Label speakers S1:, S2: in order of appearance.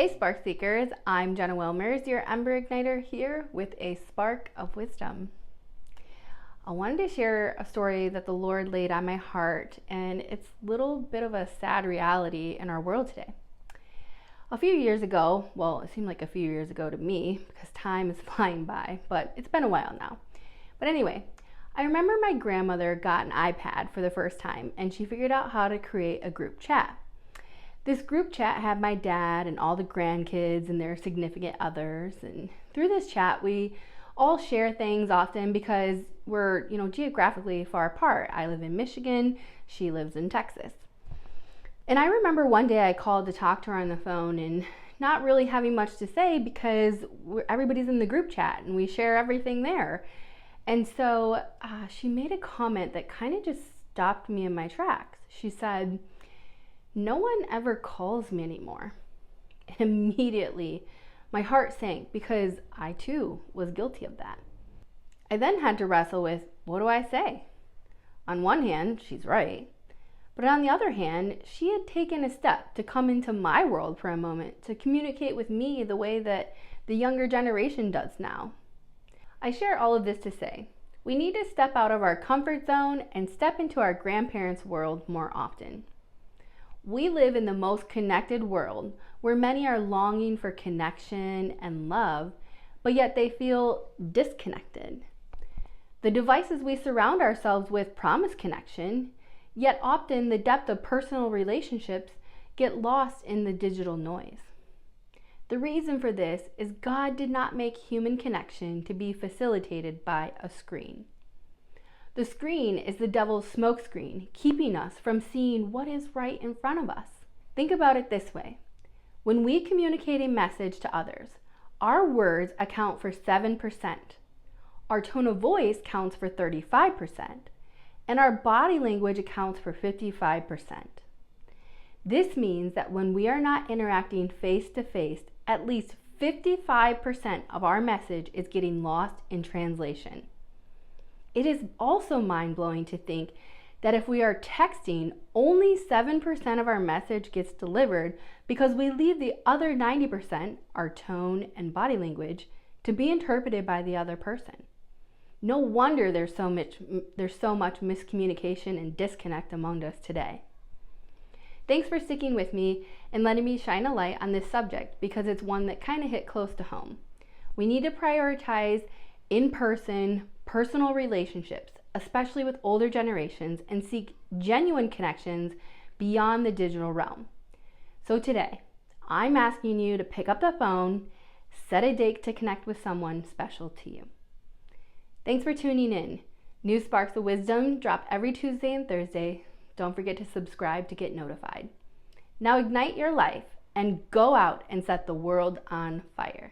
S1: Hey Spark Seekers, I'm Jenna Wilmers, your Ember Igniter here with a spark of wisdom. I wanted to share a story that the Lord laid on my heart, and it's a little bit of a sad reality in our world today. A few years ago, well, it seemed like a few years ago to me because time is flying by, but it's been a while now. But anyway, I remember my grandmother got an iPad for the first time, and she figured out how to create a group chat. This group chat had my dad and all the grandkids and their significant others. And through this chat, we all share things often because we're, geographically far apart. I live in Michigan, she lives in Texas. And I remember one day I called to talk to her on the phone and not really having much to say because everybody's in the group chat and we share everything there. And so she made a comment that kind of just stopped me in my tracks. She said, "No one ever calls me anymore." And immediately my heart sank because I too was guilty of that. I then had to wrestle with, what do I say? On one hand, she's right. But on the other hand, she had taken a step to come into my world for a moment, to communicate with me the way that the younger generation does now. I share all of this to say, we need to step out of our comfort zone and step into our grandparents' world more often. We live in the most connected world where many are longing for connection and love, but yet they feel disconnected. The devices we surround ourselves with promise connection, yet often the depth of personal relationships get lost in the digital noise. The reason for this is God did not make human connection to be facilitated by a screen. The screen is the devil's smokescreen, keeping us from seeing what is right in front of us. Think about it this way. When we communicate a message to others, our words account for 7%. Our tone of voice counts for 35%, and our body language accounts for 55%. This means that when we are not interacting face to face, at least 55% of our message is getting lost in translation. It is also mind-blowing to think that if we are texting, only 7% of our message gets delivered because we leave the other 90%, our tone and body language, to be interpreted by the other person. No wonder there's so much miscommunication and disconnect among us today. Thanks for sticking with me and letting me shine a light on this subject because it's one that kind of hit close to home. We need to prioritize in-person, personal relationships, especially with older generations, and seek genuine connections beyond the digital realm. So today, I'm asking you to pick up the phone, set a date to connect with someone special to you. Thanks for tuning in. New Sparks of Wisdom drop every Tuesday and Thursday. Don't forget to subscribe to get notified. Now ignite your life and go out and set the world on fire.